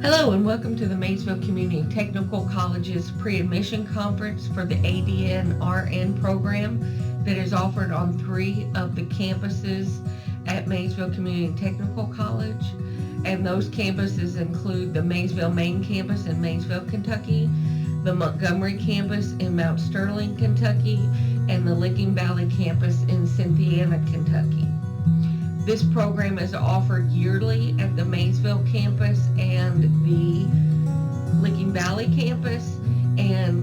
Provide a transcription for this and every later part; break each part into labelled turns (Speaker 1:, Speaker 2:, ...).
Speaker 1: Hello and welcome to the Maysville Community Technical College's Pre-Admission Conference for the ADN RN program that is offered on 3 of the campuses at Maysville Community Technical College. And those campuses include the Maysville Main Campus in Maysville, Kentucky, the Montgomery Campus in Mount Sterling, Kentucky, and the Licking Valley Campus in Cynthiana, Kentucky. This program is offered yearly at the Maysville campus and the Licking Valley campus, and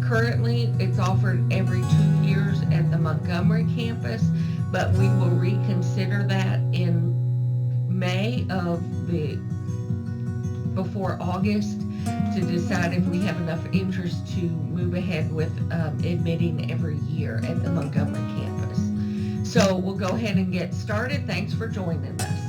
Speaker 1: currently it's offered every 2 years at the Montgomery campus, but we will reconsider that in May before August to decide if we have enough interest to move ahead with admitting every year at the Montgomery campus. So we'll go ahead and get started. Thanks for joining us.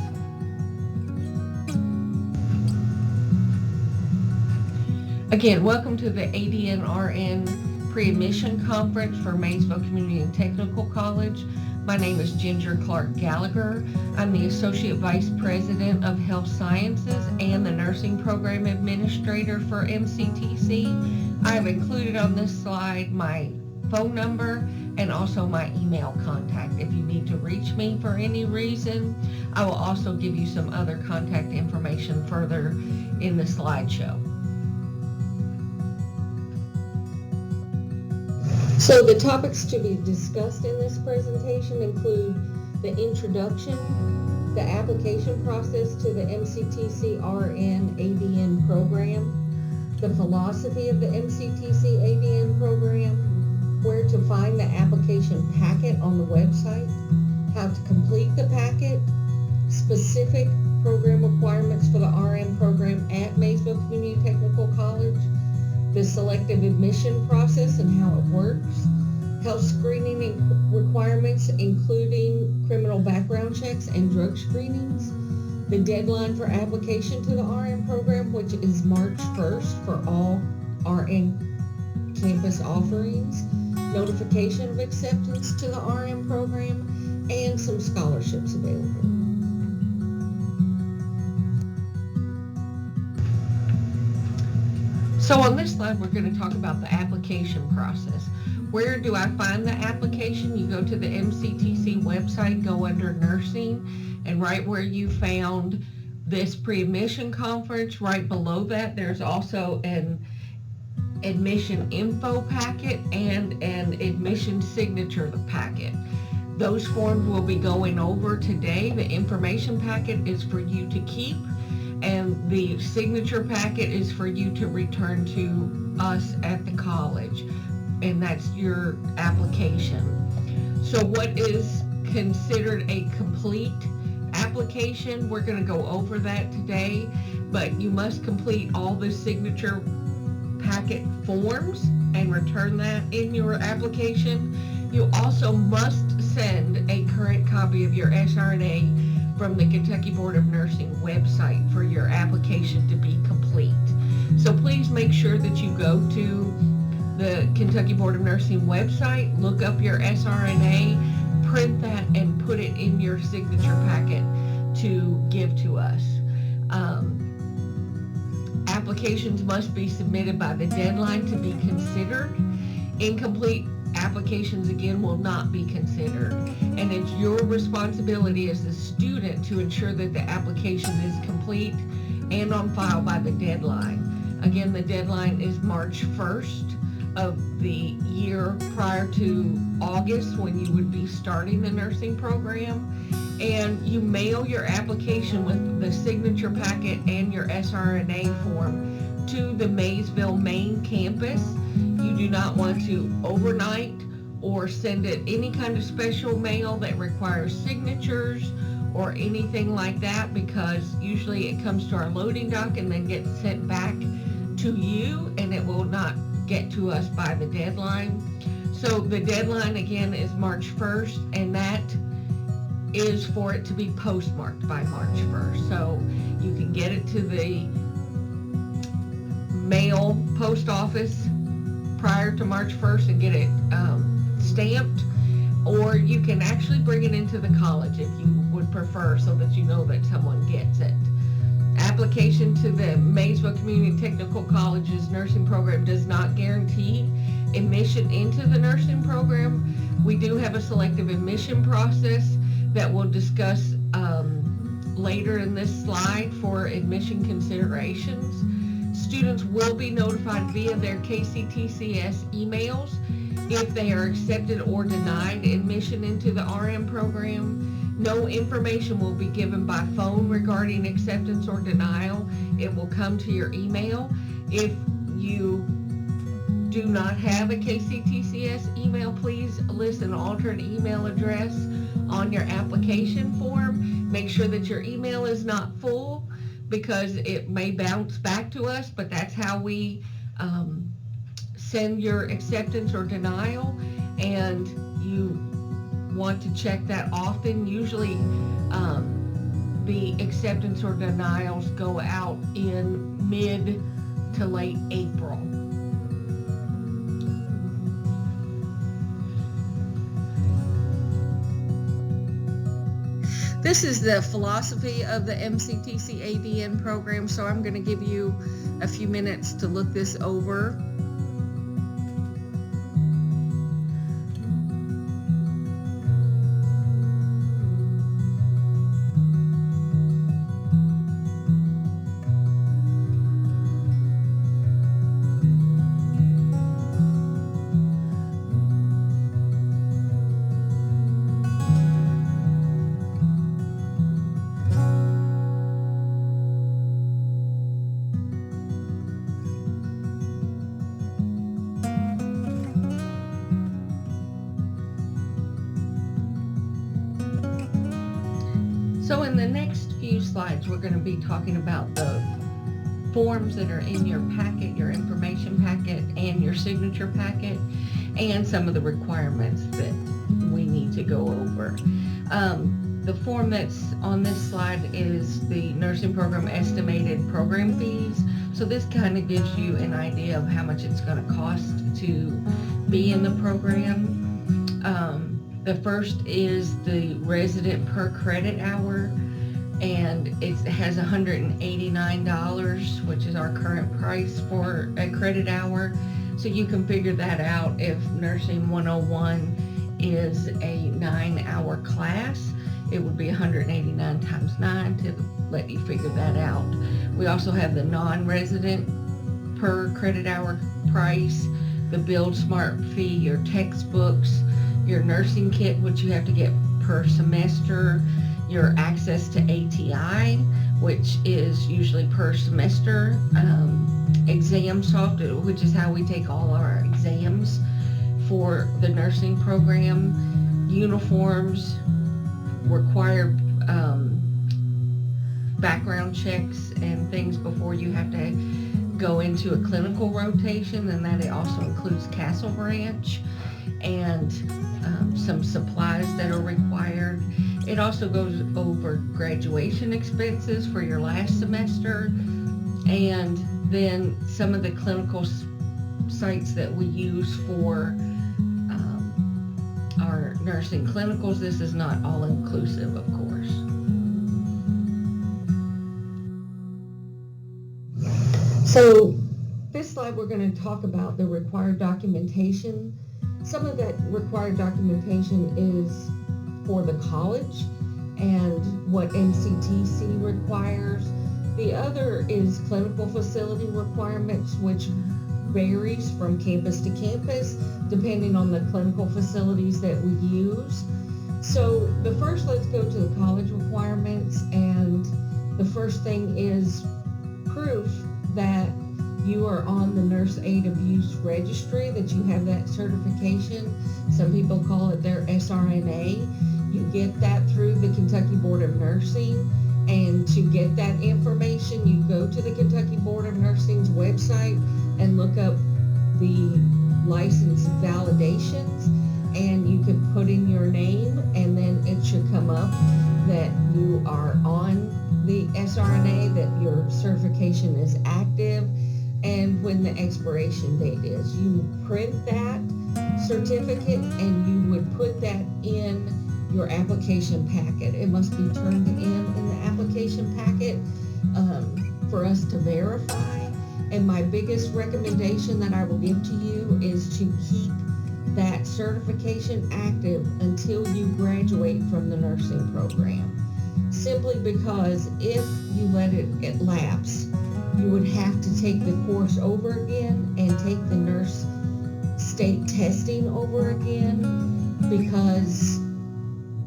Speaker 1: Again, welcome to the ADN RN Pre-Admission Conference for Maysville Community and Technical College. My name is Ginger Clark Gallagher. I'm the Associate Vice President of Health Sciences and the Nursing Program Administrator for MCTC. I have included on this slide my phone number and also my email contact if you need to reach me for any reason. I will also give you some other contact information further in the slideshow. So the topics to be discussed in this presentation include the introduction, the application process to the MCTC RN ADN program, the philosophy of the MCTC ADN program, where to find the application packet on the website, how to complete the packet, specific program requirements for the RN program at Maysville Community Technical College, the selective admission process and how it works, health screening requirements including criminal background checks and drug screenings, the deadline for application to the RN program, which is March 1st for all RN campus offerings, notification of acceptance to the RN program, and some scholarships available. So on this slide, we're going to talk about the application process. Where do I find the application? You go to the MCTC website, go under nursing, and right where you found this pre-admission conference, right below that, there's also an admission info packet and an admission signature packet. Those forms we'll be going over today. The information packet is for you to keep, and the signature packet is for you to return to us at the college, and that's your application. So what is considered a complete application? We're going to go over that today, but you must complete all the signature packet forms and return that in your application. You also must send a current copy of your SRNA from the Kentucky Board of Nursing website for your application to be complete. So please make sure that you go to the Kentucky Board of Nursing website, look up your SRNA, print that, and put it in your signature packet to give to us. Applications must be submitted by the deadline to be considered. Incomplete applications, again, will not be considered. And it's your responsibility as the student to ensure that the application is complete and on file by the deadline. Again, the deadline is March 1st of the year prior to August, when you would be starting the nursing program. And you mail your application with the signature packet and your SRNA form to the Maysville Main Campus. You do not want to overnight or send it any kind of special mail that requires signatures or anything like that, because usually it comes to our loading dock and then gets sent back to you, and it will not get to us by the deadline. So the deadline again is March 1st, and that is for it to be postmarked by March 1st. So you can get it to the mail post office prior to March 1st and get it stamped, or you can actually bring it into the college if you would prefer, so that you know that someone gets it. application to the Maysville Community Technical College's nursing program does not guarantee admission into the nursing program. We do have a selective admission process that we'll discuss later in this slide for admission considerations. Students will be notified via their KCTCS emails if they are accepted or denied admission into the RM program. No information will be given by phone regarding acceptance or denial. It will come to your email. If you do not have a KCTCS email, please list an alternate email address on your application form. Make sure that your email is not full because it may bounce back to us, but that's how we send your acceptance or denial, and you want to check that often. Usually the acceptance or denials go out in mid to late April. This is the philosophy of the MCTC ADN program, so I'm going to give you a few minutes to look this over. So in the next few slides, we're going to be talking about the forms that are in your packet, your information packet, and your signature packet, and some of the requirements that we need to go over. The form that's on this slide is the nursing program estimated program fees. So this kind of gives you an idea of how much it's going to cost to be in the program. The first is the resident per credit hour, and it has $189, which is our current price for a credit hour. So you can figure that out. If Nursing 101 is a 9-hour class, it would be 189 times 9 to let you figure that out. We also have the non-resident per credit hour price, the Build Smart fee, your textbooks, your nursing kit, which you have to get per semester, your access to ATI, which is usually per semester, exam software, which is how we take all our exams for the nursing program, uniforms, required background checks and things before you have to go into a clinical rotation, and that it also includes Castle Branch, and some supplies that are required. It also goes over graduation expenses for your last semester, and then some of the clinical sites that we use for our nursing clinicals. This is not all inclusive, of course. So this slide we're going to talk about the required documentation. Some of that required documentation is for the college and what MCTC requires. The other is clinical facility requirements, which varies from campus to campus depending on the clinical facilities that we use. So the first, let's go to the college requirements, and the first thing is proof that you are on the Nurse Aid Abuse Registry, that you have that certification. Some people call it their SRNA. You get that through the Kentucky Board of Nursing, and to get that information, you go to the Kentucky Board of Nursing's website and look up the license validations, and you can put in your name, and then it should come up that you are on the SRNA, that your certification is active, and when the expiration date is. You print that certificate and you would put that in your application packet. It must be turned in the application packet. for us to verify. And my biggest recommendation that I will give to you is to keep that certification active until you graduate from the nursing program. Simply because if you let it lapse, you would have to take the course over again and take the nurse state testing over again, because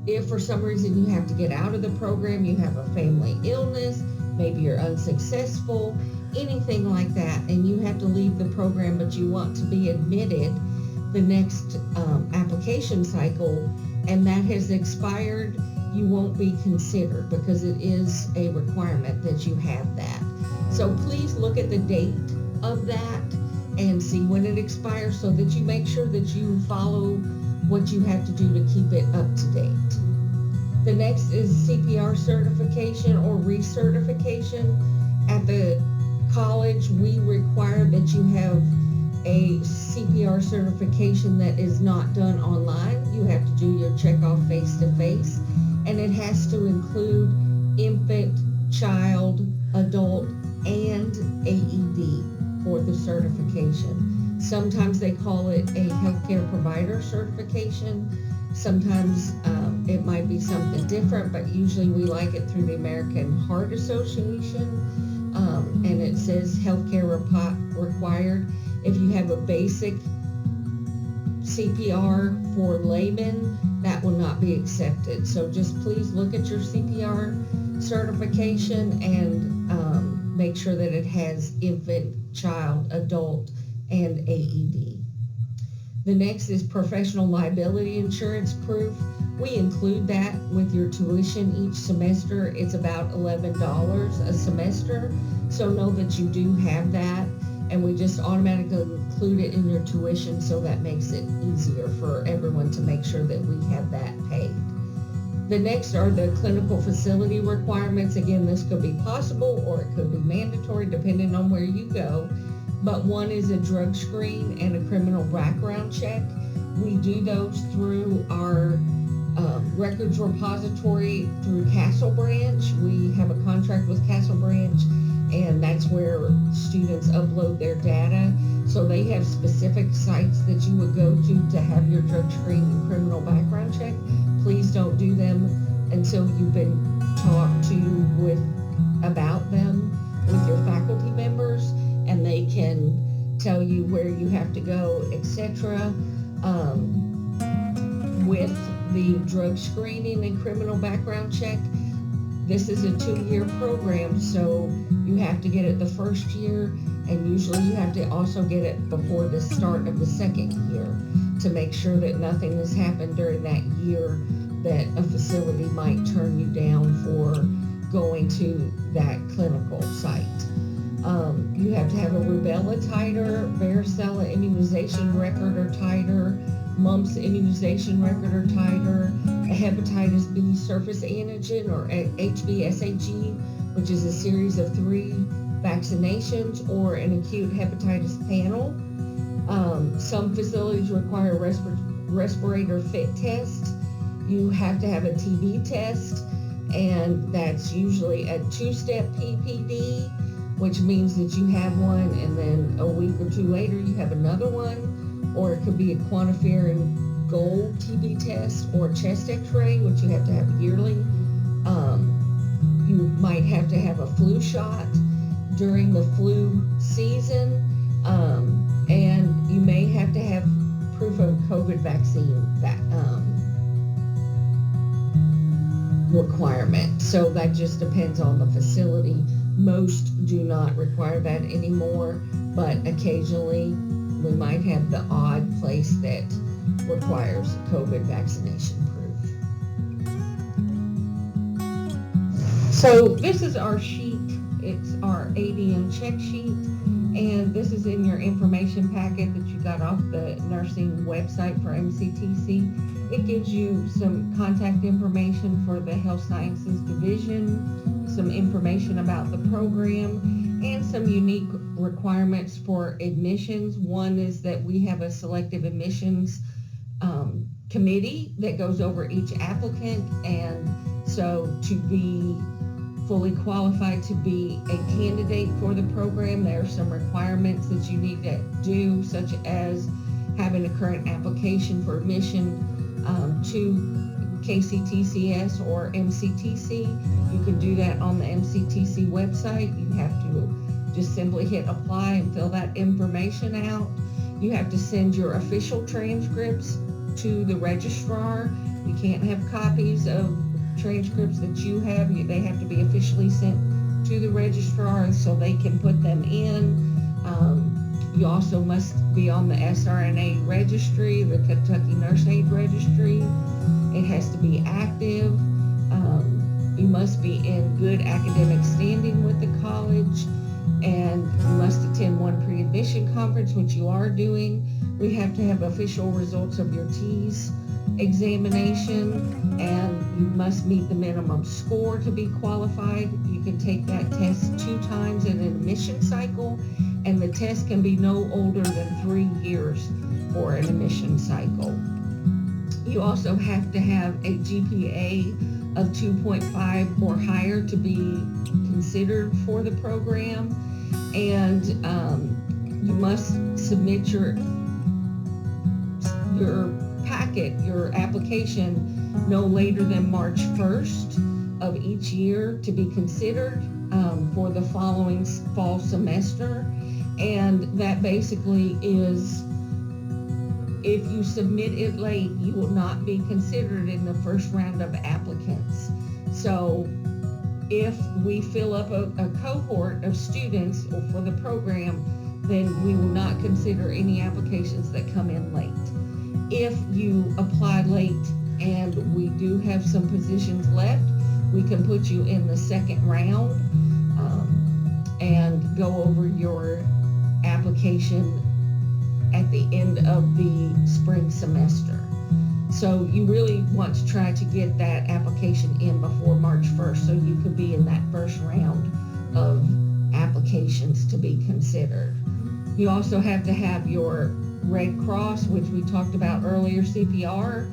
Speaker 1: if for some reason you have to get out of the program, you have a family illness, maybe you're unsuccessful, anything like that, and you have to leave the program, but you want to be admitted the next application cycle, and that has expired, you won't be considered, because it is a requirement that you have that. So please look at the date of that and see when it expires, so that you make sure that you follow what you have to do to keep it up to date. The next is CPR certification or recertification. At the college, we require that you have a CPR certification that is not done online. You have to do your checkoff face-to-face, and it has to include infant, child, adult, and AED for the certification. Sometimes they call it a healthcare provider certification. Sometimes it might be something different, but usually we like it through the American Heart Association, and it says healthcare required. If you have a basic CPR for laymen, that will not be accepted. So just please look at your CPR certification and make sure that it has infant, child, adult, and AED. The next is professional liability insurance proof. We include that with your tuition each semester. It's about $11 a semester. So know that you do have that, and we just automatically include it in your tuition, so that makes it easier for everyone to make sure that we have that paid. The next are the clinical facility requirements. Again, this could be possible or it could be mandatory depending on where you go. But one is a drug screen and a criminal background check. We do those through our records repository through Castle Branch. We have a contract with Castle Branch, and that's where students upload their data. So they have specific sites that you would go to have your drug screen and criminal background check. Please don't do them until you've been talked to about them with your faculty members, and they can tell you where you have to go, etc. With the drug screening and criminal background check, this is a 2-year program, so you have to get it the first year, and usually you have to also get it before the start of the second year to make sure that nothing has happened during that year that a facility might turn you down for going to that clinical site. You have to have a rubella titer, varicella immunization record or titer, mumps immunization record or titer, a hepatitis B surface antigen or HBsAg, which is a series of 3 vaccinations, or an acute hepatitis panel. Some facilities require respirator fit test. You have to have a TB test, and that's usually a 2-step PPD, which means that you have one and then a week or 2 later you have another one, or it could be a quantiferin gold TB test or chest x-ray, which you have to have yearly. You might have to have a flu shot during the flu season, and you may have to have proof of COVID vaccine requirement. So that just depends on the facility. Most do not require that anymore, but occasionally we might have the odd place that requires COVID vaccination proof. So this is our sheet. It's our ADN check sheet, and this is in your information packet that you got off the nursing website for MCTC. It gives you some contact information for the Health Sciences Division, some information about the program, and some unique requirements for admissions. One is that we have a selective admissions committee that goes over each applicant, and so to be fully qualified to be a candidate for the program. There are some requirements that you need to do, such as having a current application for admission to KCTCS or MCTC. You can do that on the MCTC website. You have to just simply hit apply and fill that information out. You have to send your official transcripts to the registrar. You can't have copies of transcripts that you have. They have to be officially sent to the registrar so they can put them in. You also must be on the SRNA registry, the Kentucky Nurse Aid Registry. It has to be active. You must be in good academic standing with the college, and you must attend one pre-admission conference, which you are doing. We have to have official results of your TEAS examination, and you must meet the minimum score to be qualified. You can take that test 2 times in an admission cycle, and the test can be no older than 3 years for an admission cycle. You also have to have a GPA of 2.5 or higher to be considered for the program, and you must submit your packet, your application, no later than March 1st of each year to be considered for the following fall semester. And that basically is, if you submit it late, you will not be considered in the first round of applicants. So if we fill up a cohort of students for the program, then we will not consider any applications that come in late. If you apply late and we do have some positions left, we can put you in the second round and go over your application at the end of the spring semester. So you really want to try to get that application in before March 1st so you could be in that first round of applications to be considered. You also have to have your Red Cross, which we talked about earlier, CPR,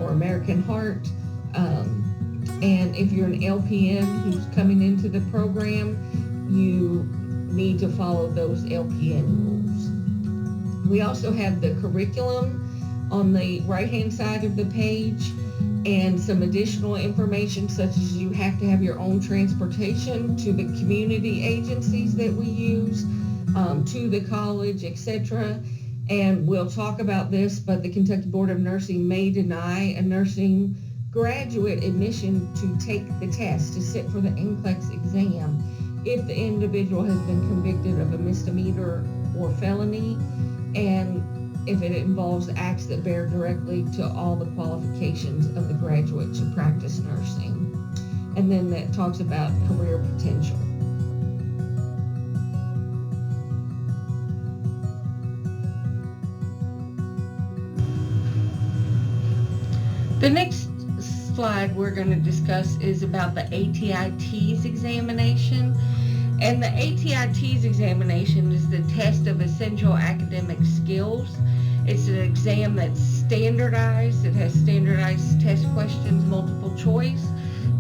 Speaker 1: or American Heart. And if you're an LPN who's coming into the program, you need to follow those LPN rules. We also have the curriculum on the right-hand side of the page, and some additional information such as you have to have your own transportation to the community agencies that we use, to the college, etc. And we'll talk about this, but the Kentucky Board of Nursing may deny a nursing graduate admission to take the test, to sit for the NCLEX exam, if the individual has been convicted of a misdemeanor or felony, and if it involves acts that bear directly to all the qualifications of the graduate to practice nursing. And then that talks about career potential. The next slide we're going to discuss is about the ATI-TEAS examination. And the ATI-TEAS examination is the test of essential academic skills. It's an exam that's standardized. It has standardized test questions, multiple choice,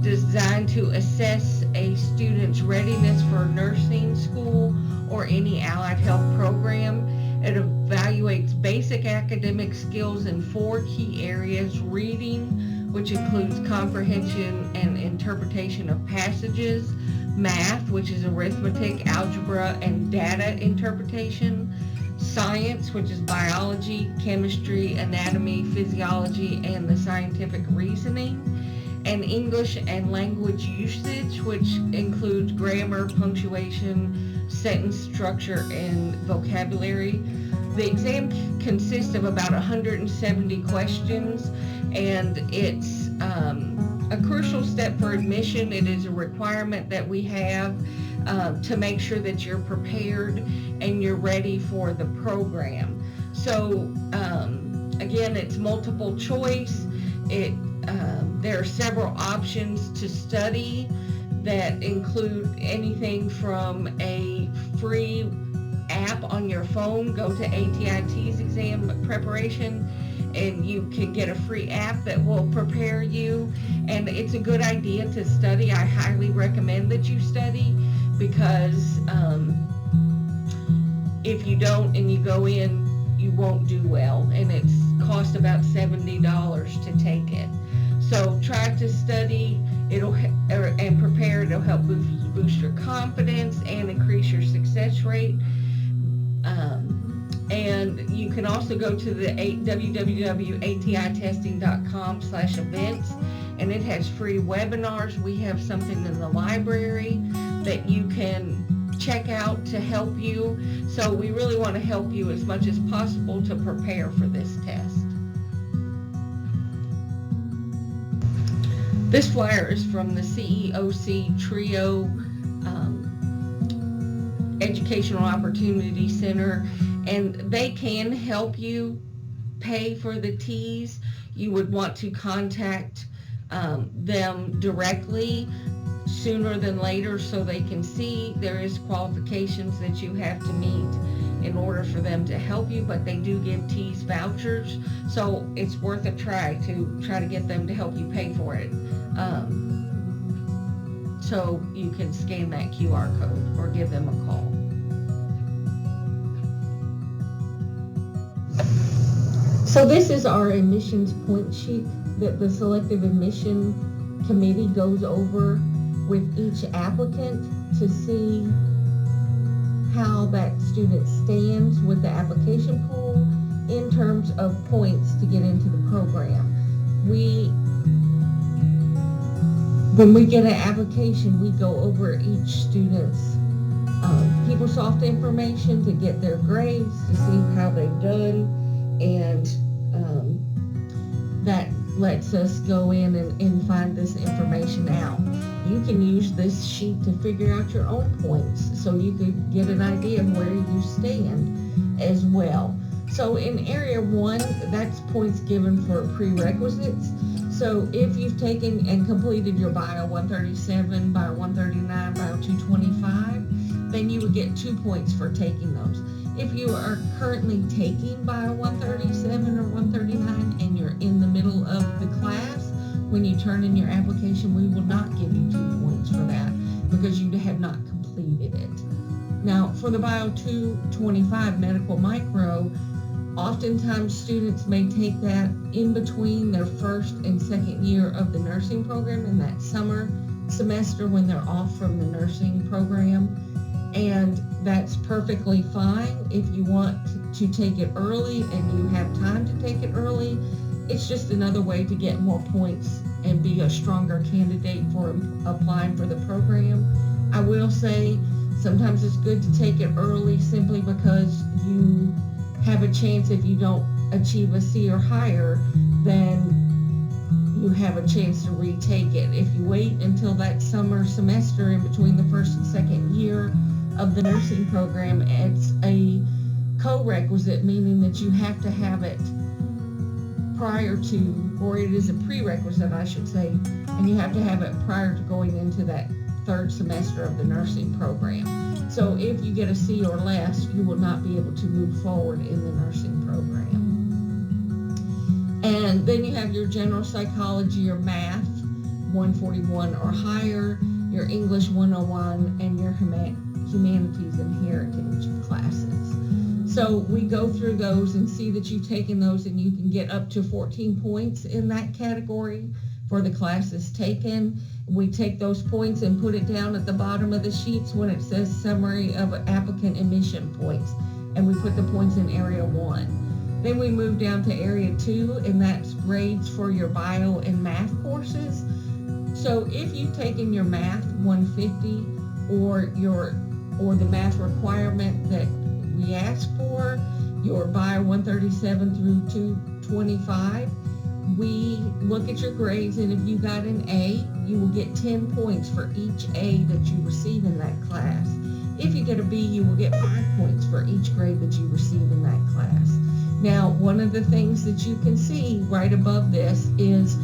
Speaker 1: designed to assess a student's readiness for nursing school or any allied health program. It evaluates basic academic skills in 4 key areas: reading, which includes comprehension and interpretation of passages; math, which is arithmetic, algebra, and data interpretation; science, which is biology, chemistry, anatomy, physiology, and the scientific reasoning; and English and language usage, which includes grammar, punctuation, sentence structure, and vocabulary. The exam consists of about 170 questions, and it's a crucial step for admission. It is a requirement that we have to make sure that you're prepared and you're ready for the program. So again, it's multiple choice. There are several options to study that include anything from a free app on your phone, go to ATI-TEAS exam preparation, and you can get a free app that will prepare you. And it's a good idea to study. I highly recommend that you study, because if you don't and you go in, you won't do well, and it's cost about $70 to take it. So try to study. And prepare. It'll help boost your confidence and increase your success rate. And you can also go to the www.atitesting.com/events, and it has free webinars. We have something in the library that you can check out to help you. So we really want to help you as much as possible to prepare for this test. This flyer is from the CEOC TRIO Educational Opportunity Center, and they can help you pay for the T's. You would want to contact them directly sooner than later, so they can see there is qualifications that you have to meet in order for them to help you, but they do give T's vouchers, so it's worth a try to get them to help you pay for it. So you can scan that QR code or give them a call. So this is our admissions point sheet that the selective admission committee goes over with each applicant to see how that student stands with the application pool in terms of points to get into the program. When we get an application, we go over each student's PeopleSoft information to get their grades, to see how they've done, and that lets us go in and find this information out. You can use this sheet to figure out your own points, so you could get an idea of where you stand as well. So in Area 1, that's points given for prerequisites. So if you've taken and completed your Bio 137, Bio 139, Bio 225, then you would get 2 points for taking those. If you are currently taking Bio 137 or 139 and you're in the middle of the class, when you turn in your application, we will not give you 2 points for that because you have not completed it. Now, for the Bio 225 Medical Micro, oftentimes students may take that in between their first and second year of the nursing program in that summer semester when they're off from the nursing program. And that's perfectly fine if you want to take it early and you have time to take it early. It's just another way to get more points and be a stronger candidate for applying for the program. I will say sometimes it's good to take it early simply because you have a chance, if you don't achieve a C or higher, then you have a chance to retake it. If you wait until that summer semester in between the first and second year of the nursing program, it's a co-requisite, meaning that you have to have it prior to, or it is a prerequisite, I should say, and you have to have it prior to going into that third semester of the nursing program. So if you get a C or less, you will not be able to move forward in the nursing program. And then you have your general psychology or math 141 or higher, your English 101, and your humanities and heritage classes. So we go through those and see that you've taken those, and you can get up to 14 points in that category for the classes taken. We take those points and put it down at the bottom of the sheets when it says summary of applicant admission points, and we put the points in Area 1. Then we move down to Area 2, and that's grades for your bio and math courses. So if you've taken your math 150 or the math requirement that we ask for, your bio 137 through 225, we look at your grades, and if you got an A, you will get 10 points for each A that you receive in that class. If you get a B, you will get 5 points for each grade that you receive in that class. Now, one of the things that you can see right above this is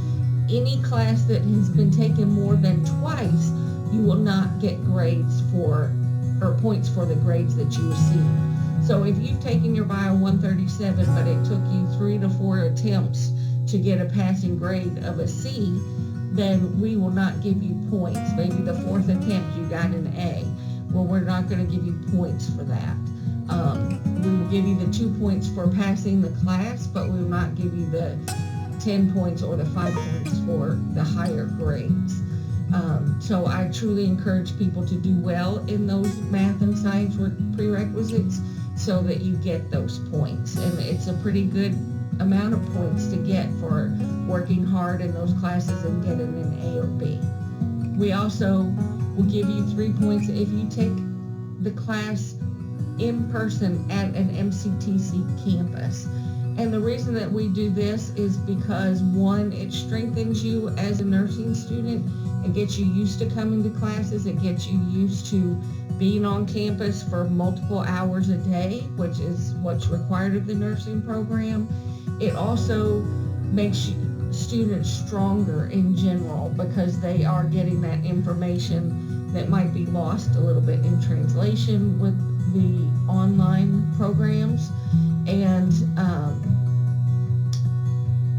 Speaker 1: any class that has been taken more than twice, you will not get grades for, or points for the grades that you receive. So if you've taken your bio 137, but it took you 3 to 4 attempts to get a passing grade of a C, then we will not give you points. Maybe the 4th attempt you got an A. Well, we're not going to give you points for that. We will give you the 2 points for passing the class, but we will not give you the 10 points or the 5 points for the higher grades. So I truly encourage people to do well in those math and science prerequisites so that you get those points. And it's a pretty good amount of points to get for working hard in those classes and getting an A or B. We also will give you 3 points if you take the class in person at an MCTC campus. And the reason that we do this is because, one, it strengthens you as a nursing student. It gets you used to coming to classes. It gets you used to being on campus for multiple hours a day, which is what's required of the nursing program. It also makes students stronger in general because they are getting that information that might be lost a little bit in translation with the online programs. And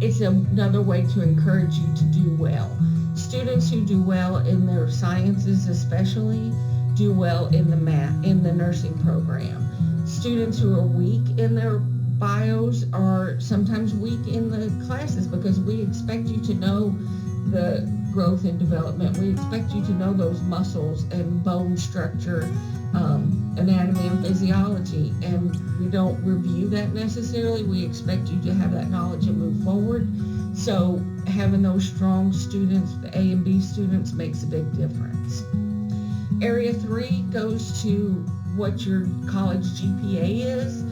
Speaker 1: it's another way to encourage you to do well. Students who do well in their sciences especially do well in the math, in the nursing program. Students who are weak in their bios are sometimes weak in the classes because we expect you to know the growth and development. We expect you to know those muscles and bone structure, anatomy and physiology, and we don't review that necessarily. We expect you to have that knowledge and move forward. So having those strong students, the A and B students, makes a big difference. Area 3 goes to what your college GPA is.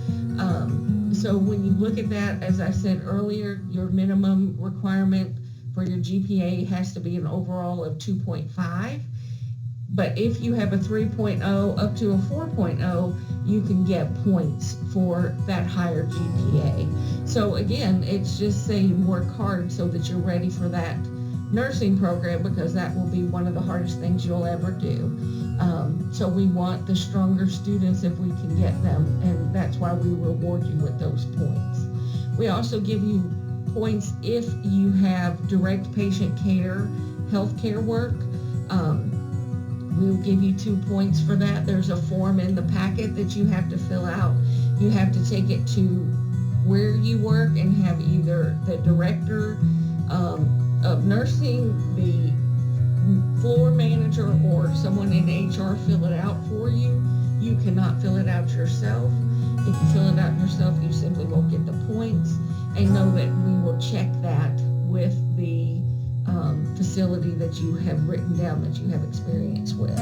Speaker 1: So when you look at that, as I said earlier, your minimum requirement for your GPA has to be an overall of 2.5. But if you have a 3.0 up to a 4.0, you can get points for that higher GPA. So again, it's just saying work hard so that you're ready for that nursing program, because that will be one of the hardest things you'll ever do. So we want the stronger students if we can get them, and that's why we reward you with those points. We also give you points if you have direct patient care, healthcare work. We'll give you 2 points for that. There's a form in the packet that you have to fill out. You have to take it to where you work and have either the director of nursing, the floor manager, or someone in HR fill it out for you. You cannot fill it out yourself. If you fill it out yourself, you simply won't get the points. And know that we will check that with the facility that you have written down that you have experience with.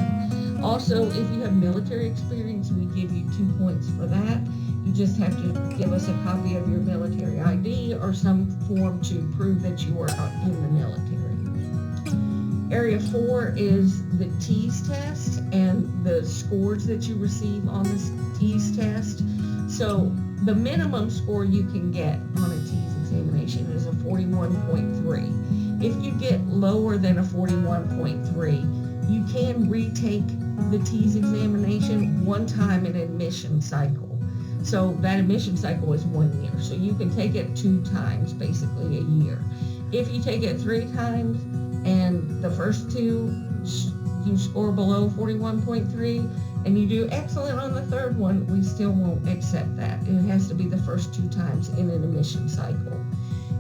Speaker 1: Also, if you have military experience, we give you 2 points for that. You just have to give us a copy of your military ID or some form to prove that you are in the military. Area 4 is the TEAS test and the scores that you receive on this TEAS test. So the minimum score you can get on a TEAS examination is a 41.3. If you get lower than a 41.3, you can retake the TEAS examination one time in an admission cycle. So that admission cycle is 1 year. So you can take it 2 times, basically a year. If you take it 3 times and the first 2 you score below 41.3 and you do excellent on the 3rd one, we still won't accept that. It has to be the first 2 times in an admission cycle.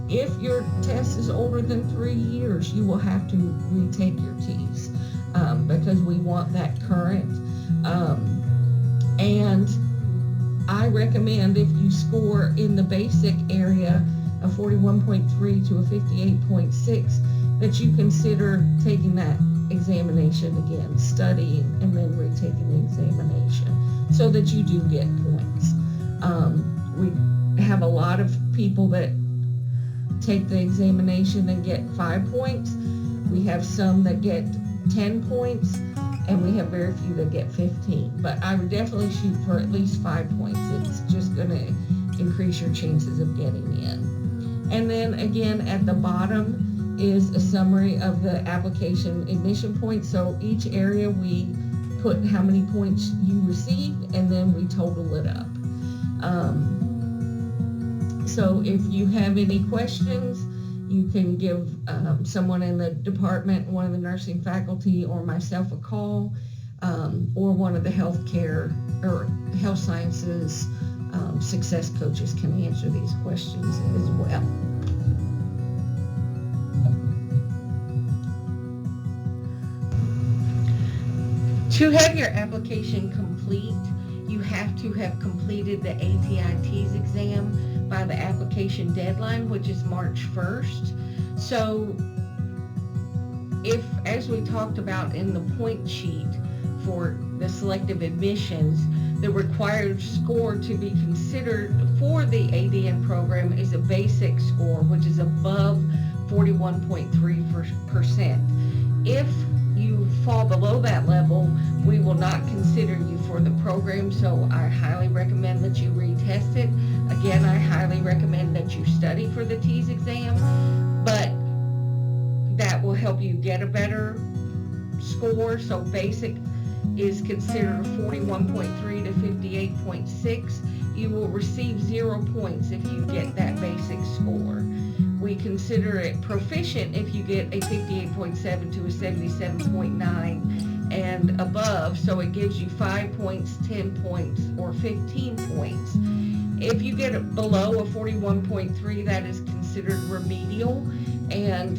Speaker 1: If your test is older than 3 years, you will have to retake your TEAS because we want that current. And I recommend if you score in the basic area a 41.3 to a 58.6, that you consider taking that examination again, studying, and then retaking the examination so that you do get points. We have a lot of people that take the examination and get 5 points. We have some that get 10 points, and we have very few that get 15. But I would definitely shoot for at least 5 points. It's just going to increase your chances of getting in. And then again, at the bottom is a summary of the application admission points. So each area we put how many points you received, and then we total it up. So if you have any questions, you can give someone in the department, one of the nursing faculty, or myself a call, or one of the healthcare or health sciences success coaches can answer these questions as well. To have your application complete, you have to have completed the ATIT's exam by the application deadline, which is March 1st. So if, as we talked about in the point sheet for the selective admissions, the required score to be considered for the ADN program is a basic score, which is above 41.3%. If you fall below that level, we will not consider you for the program, so I highly recommend that you retest it. Again, I highly recommend that you study for the TEAS exam, but that will help you get a better score. So basic is considered 41.3 to 58.6. You will receive 0 points if you get that basic score. We consider it proficient if you get a 58.7 to a 77.9 and above, so it gives you 5 points, 10 points, or 15 points. If you get it below a 41.3, that is considered remedial, and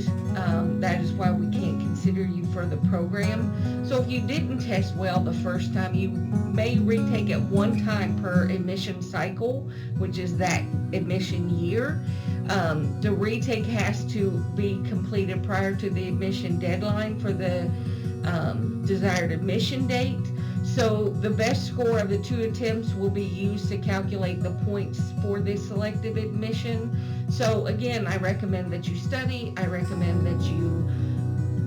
Speaker 1: that is why we can't consider you for the program. So if you didn't test well the first time, you may retake it one time per admission cycle, which is that admission year. The retake has to be completed prior to the admission deadline for the desired admission date. So the best score of the 2 attempts will be used to calculate the points for this selective admission. So again, I recommend that you study. I recommend that you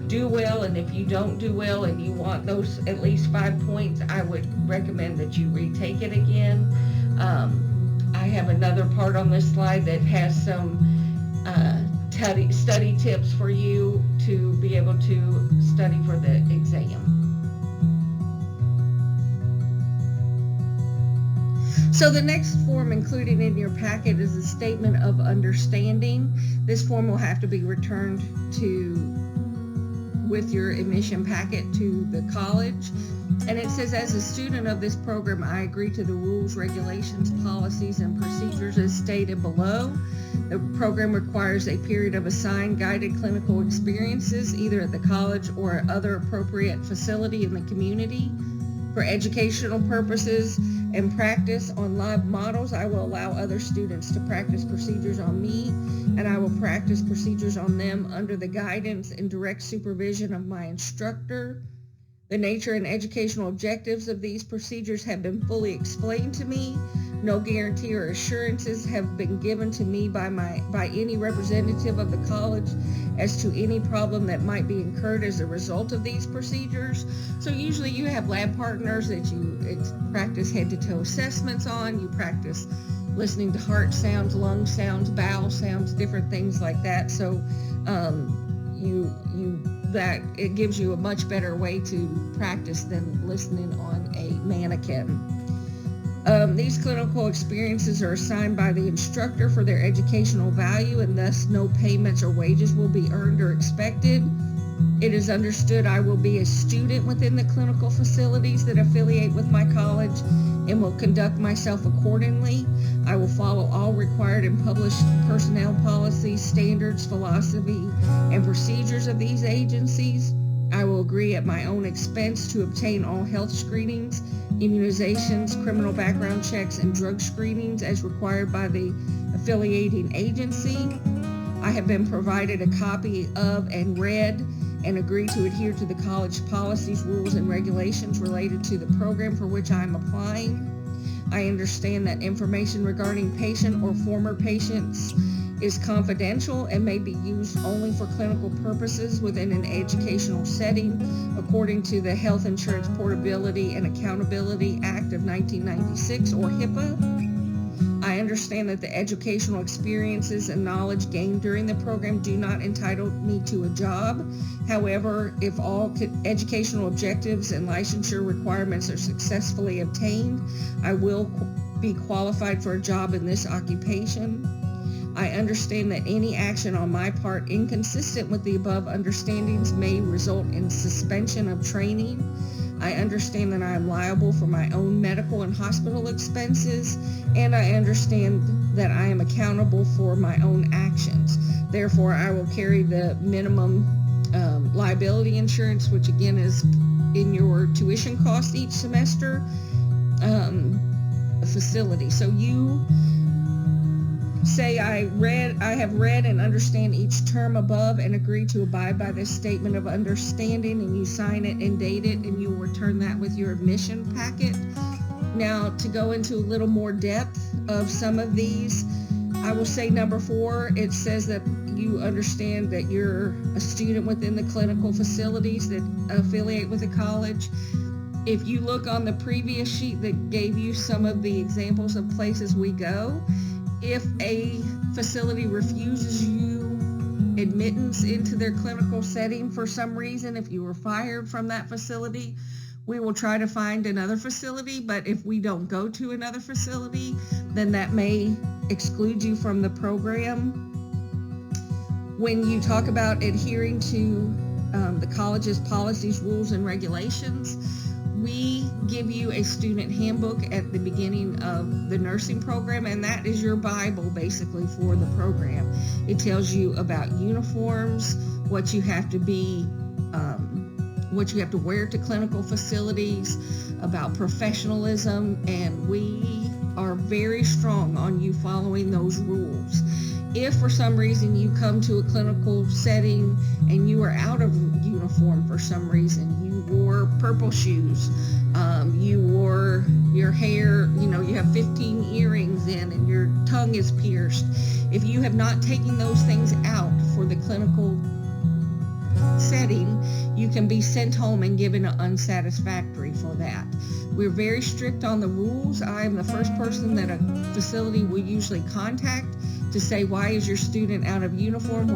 Speaker 1: do well, and if you don't do well and you want those at least 5 points, I would recommend that you retake it again. I have another part on this slide that has some study tips for you to be able to study for the exam. So the next form included in your packet is a statement of understanding. This form will have to be returned with your admission packet to the college. And it says, as a student of this program, I agree to the rules, regulations, policies, and procedures as stated below. The program requires a period of assigned guided clinical experiences, either at the college or at other appropriate facility in the community. For educational purposes and practice on live models, I will allow other students to practice procedures on me, and I will practice procedures on them under the guidance and direct supervision of my instructor. The nature and educational objectives of these procedures have been fully explained to me. No guarantee or assurances have been given to me by any representative of the college as to any problem that might be incurred as a result of these procedures. So usually you have lab partners that you practice head-to-toe assessments on. You practice listening to heart sounds, lung sounds, bowel sounds, different things like that. So that it gives you a much better way to practice than listening on a mannequin. These clinical experiences are assigned by the instructor for their educational value, and thus no payments or wages will be earned or expected. It is understood I will be a student within the clinical facilities that affiliate with my college and will conduct myself accordingly. I will follow all required and published personnel policies, standards, philosophy, and procedures of these agencies. I will agree at my own expense to obtain all health screenings, immunizations, criminal background checks, and drug screenings as required by the affiliating agency. I have been provided a copy of and read and agree to adhere to the college policies, rules, and regulations related to the program for which I am applying. I understand that information regarding patient or former patients is confidential and may be used only for clinical purposes within an educational setting according to the Health Insurance Portability and Accountability Act of 1996, or HIPAA. I understand that the educational experiences and knowledge gained during the program do not entitle me to a job. However, if all educational objectives and licensure requirements are successfully obtained, I will
Speaker 2: be qualified for a job in this occupation. I understand that any action on my part inconsistent with the above understandings may result in suspension of training. I understand that I am liable for my own medical and hospital expenses, and I understand that I am accountable for my own actions. Therefore, I will carry the minimum liability insurance, which again is in your tuition cost each semester, facility. So you say, I have read and understand each term above and agree to abide by this statement of understanding, and you sign it and date it, and you will return that with your admission packet. Now, to go into a little more depth of some of these, I will say number 4, it says that you understand that you're a student within the clinical facilities that affiliate with the college. If you look on the previous sheet that gave you some of the examples of places we go, if a facility refuses you admittance into their clinical setting for some reason, if you were fired from that facility, we will try to find another facility. But if we don't go to another facility, then that may exclude you from the program. When you talk about adhering to the college's policies, rules, and regulations, we give you a student handbook at the beginning of the nursing program, and that is your Bible basically for the program. It tells you about uniforms, what you have to be, what you have to wear to clinical facilities, about professionalism, and we are very strong on you following those rules. If for some reason you come to a clinical setting and you are out of uniform for some reason, you wore purple shoes, you wore your hair, you have 15 earrings in and your tongue is pierced. If you have not taken those things out for the clinical setting, you can be sent home and given an unsatisfactory for that. We're very strict on the rules. I am the first person that a facility will usually contact to say, why is your student out of uniform?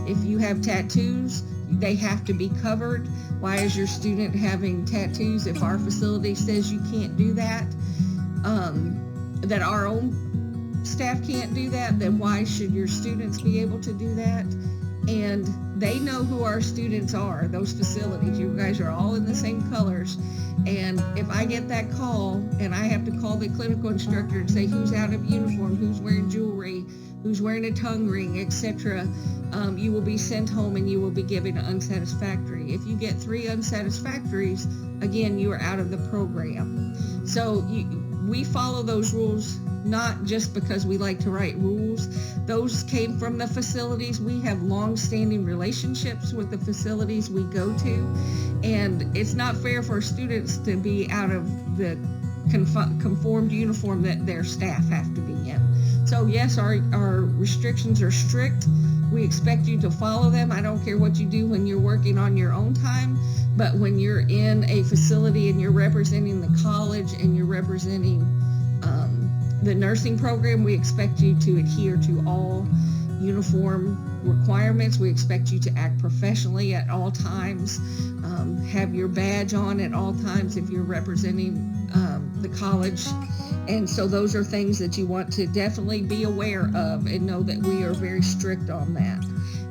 Speaker 2: If you have tattoos, they have to be covered. Why is your student having tattoos? If our facility says you can't do that, that our own staff can't do that, then why should your students be able to do that? And they know who our students are, those facilities. You guys are all in the same colors. And if I get that call and I have to call the clinical instructor and say who's out of uniform, who's wearing jewelry, who's wearing a tongue ring, etc., you will be sent home and you will be given an unsatisfactory. If you get 3 unsatisfactories, again, you are out of the program. So we follow those rules not just because we like to write rules. Those came from the facilities. We have long-standing relationships with the facilities we go to, and it's not fair for students to be out of the conformed uniform that their staff have to be in. So yes, our restrictions are strict. We expect you to follow them. I don't care what you do when you're working on your own time, but when you're in a facility and you're representing the college and you're representing the nursing program, we expect you to adhere to all uniform requirements. We expect you to act professionally at all times, have your badge on at all times if you're representing the college. And so those are things that you want to definitely be aware of and know that we are very strict on that.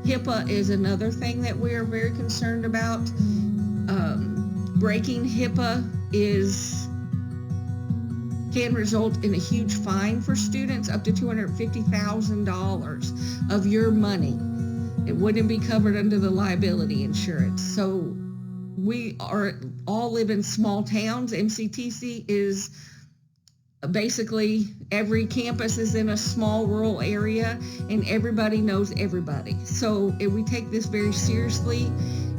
Speaker 2: HIPAA is another thing that we are very concerned about. Breaking HIPAA can result in a huge fine for students, up to $250,000 of your money. It wouldn't be covered under the liability insurance. So we all live in small towns. MCTC is basically every campus is in a small rural area and everybody knows everybody. So we take this very seriously,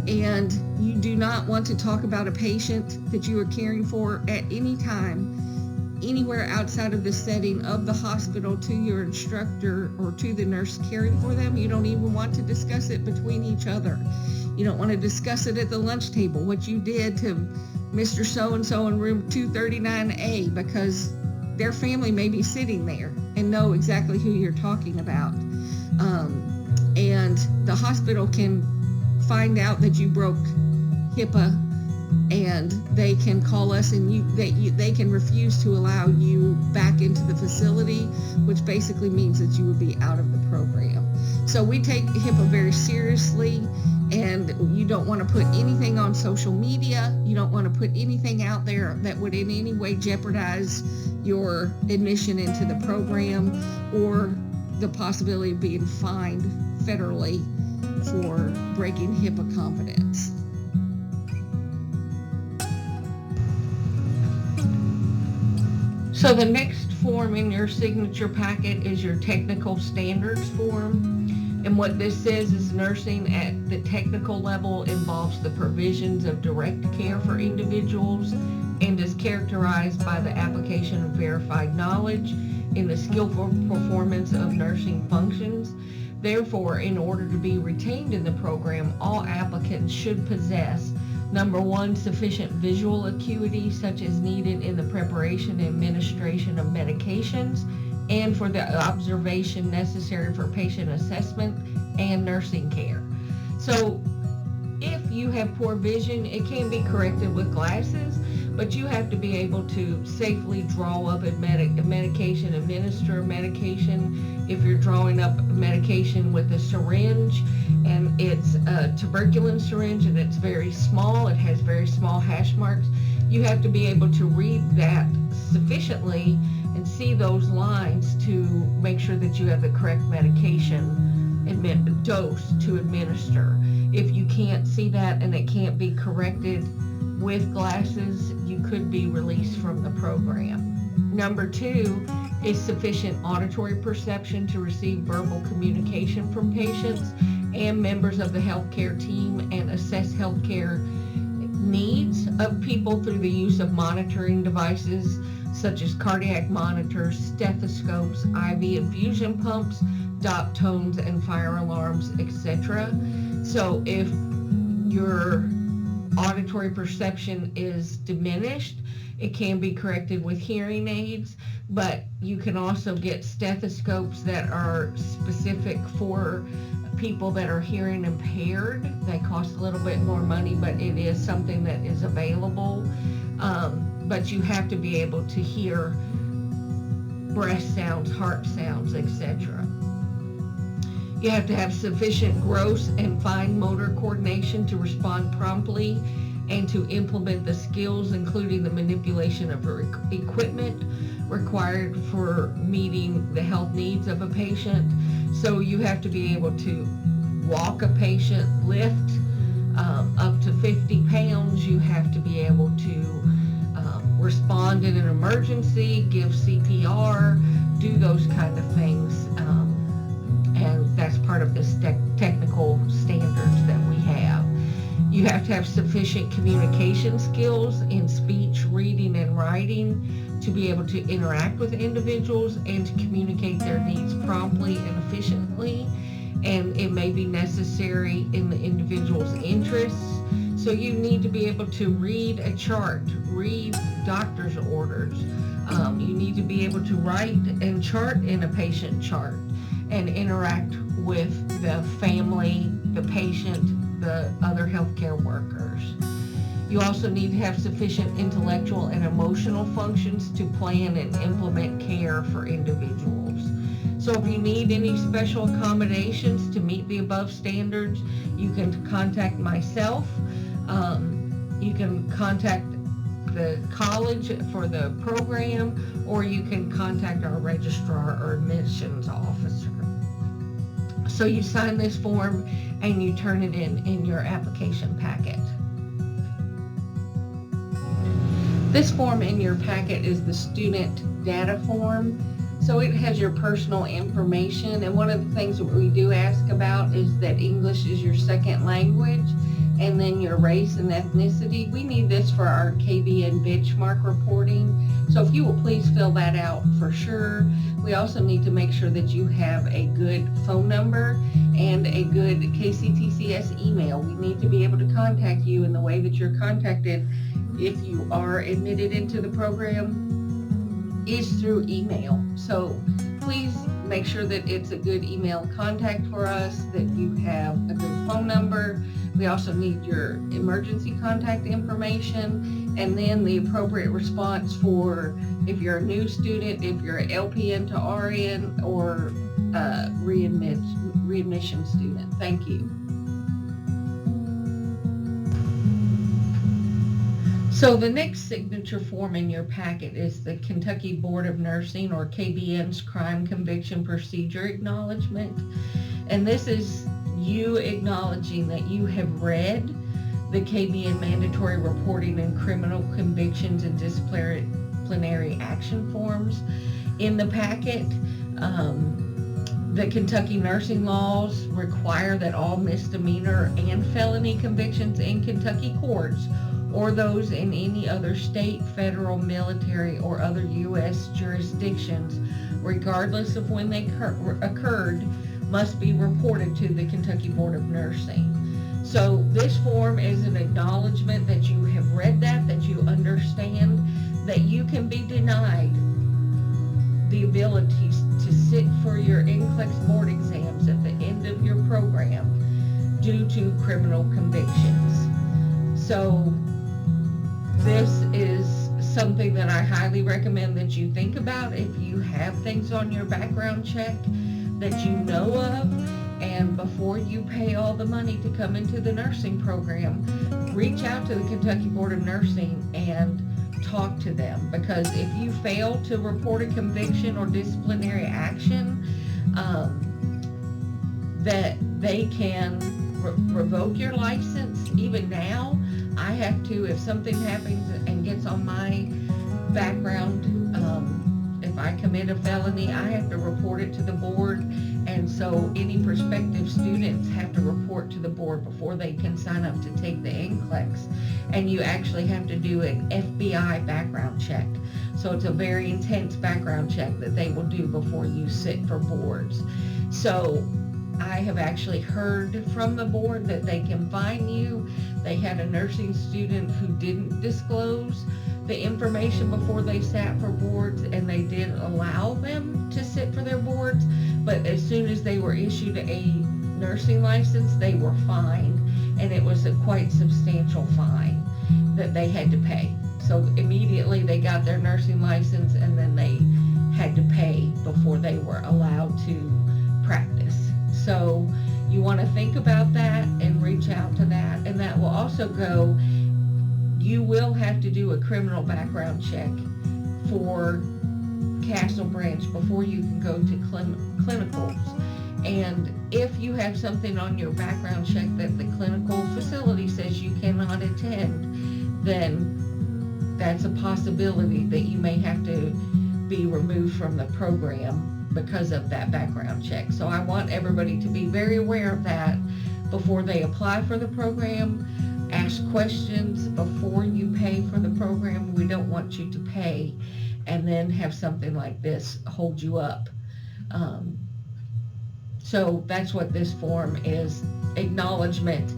Speaker 2: and you do not want to talk about a patient that you are caring for at any time anywhere outside of the setting of the hospital to your instructor or to the nurse caring for them. You don't even want to discuss it between each other. You don't want to discuss it at the lunch table, what you did to Mr. So-and-so in room 239A, because their family may be sitting there and know exactly who you're talking about. And the hospital can find out that you broke HIPAA and they can call us, and they can refuse to allow you back into the facility, which basically means that you would be out of the program. So we take HIPAA very seriously, and you don't want to put anything on social media. You don't want to put anything out there that would in any way jeopardize your admission into the program, or the possibility of being fined federally for breaking HIPAA confidence.
Speaker 1: So the next form in your signature packet is your technical standards form. And what this says is nursing at the technical level involves the provisions of direct care for individuals and is characterized by the application of verified knowledge in the skillful performance of nursing functions. Therefore, in order to be retained in the program, all applicants should possess, number one, sufficient visual acuity such as needed in the preparation and administration of medications and for the observation necessary for patient assessment and nursing care. So if you have poor vision, it can be corrected with glasses, but you have to be able to safely draw up a medication, administer medication. If you're drawing up medication with a syringe, and it's a tuberculin syringe and it's very small, it has very small hash marks, you have to be able to read that sufficiently and see those lines to make sure that you have the correct medication dose to administer. If you can't see that and it can't be corrected with glasses, you could be released from the program. Number two is sufficient auditory perception to receive verbal communication from patients and members of the healthcare team and assess healthcare needs of people through the use of monitoring devices such as cardiac monitors, stethoscopes, IV infusion pumps, dot tones, and fire alarms, etc. So if your auditory perception is diminished, it can be corrected with hearing aids, but you can also get stethoscopes that are specific for people that are hearing impaired. They cost a little bit more money, but it is something that is available. But you have to be able to hear breath sounds, heart sounds, etc. You have to have sufficient gross and fine motor coordination to respond promptly and to implement the skills, including the manipulation of equipment required for meeting the health needs of a patient. So you have to be able to walk a patient, lift up to 50 pounds. You have to be able to respond in an emergency, give CPR, do those kind of things. And that's part of this technical standards that we have. You have to have sufficient communication skills in speech, reading, and writing to be able to interact with individuals and to communicate their needs promptly and efficiently. And it may be necessary in the individual's interests. So you need to be able to read a chart, read doctor's orders. You need to be able to write and chart in a patient chart and interact with the family, the patient, the other healthcare workers. You also need to have sufficient intellectual and emotional functions to plan and implement care for individuals. So if you need any special accommodations to meet the above standards, you can contact myself. You can contact the college for the program, or you can contact our registrar or admissions officer. So you sign this form and you turn it in your application packet. This form in your packet is the student data form. So it has your personal information, and one of the things that we do ask about is that English is your second language, and then your race and ethnicity. We need this for our KBN benchmark reporting. So if you will please fill that out for sure. We also need to make sure that you have a good phone number and a good KCTCS email. We need to be able to contact you in the way that you're contacted if you are admitted into the program is through email. So please make sure that it's a good email contact for us, that you have a good phone number. We also need your emergency contact information, and then the appropriate response for if you're a new student, if you're an LPN to RN, or readmission student. Thank you. So the next signature form in your packet is the Kentucky Board of Nursing, or KBN's Crime Conviction Procedure Acknowledgement. And this is you acknowledging that you have read the KBN Mandatory Reporting and Criminal Convictions and Disciplinary Action Forms. In the packet, the Kentucky nursing laws require that all misdemeanor and felony convictions in Kentucky courts, or those in any other state, federal, military, or other U.S. jurisdictions, regardless of when they occurred, must be reported to the Kentucky Board of Nursing. So this form is an acknowledgement that you have read that you understand that you can be denied the ability to sit for your NCLEX board exams at the end of your program due to criminal convictions. So this is something that I highly recommend that you think about if you have things on your background check that you know of, and before you pay all the money to come into the nursing program, reach out to the Kentucky Board of Nursing and talk to them, because if you fail to report a conviction or disciplinary action, that they can revoke your license. Even now, I have to, if something happens and gets on my background, if I commit a felony, I have to report it to the board, and so any prospective students have to report to the board before they can sign up to take the NCLEX, and you actually have to do an FBI background check. So it's a very intense background check that they will do before you sit for boards. So I have actually heard from the board that they can fine you. They had a nursing student who didn't disclose the information before they sat for boards, and they did allow them to sit for their boards, but as soon as they were issued a nursing license, they were fined, and it was a quite substantial fine that they had to pay. So immediately they got their nursing license, and then they had to pay before they were allowed to practice. So you want to think about that and reach out to that, and that will also go, you will have to do a criminal background check for Castle Branch before you can go to clinicals. And if you have something on your background check that the clinical facility says you cannot attend, then that's a possibility that you may have to be removed from the program because of that background check. So I want everybody to be very aware of that before they apply for the program. Ask questions before you pay for the program. We don't want you to pay and then have something like this hold you up. So that's what this form is, acknowledgement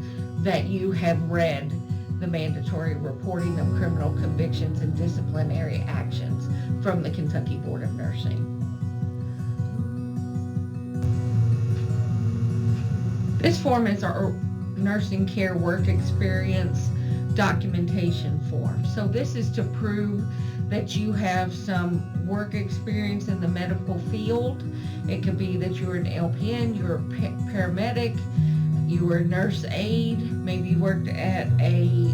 Speaker 1: that you have read the mandatory reporting of criminal convictions and disciplinary actions from the Kentucky Board of Nursing. This form is our nursing care work experience documentation form. So this is to prove that you have some work experience in the medical field. It could be that you're an LPN, you're a paramedic, you were a nurse aide, maybe you worked at a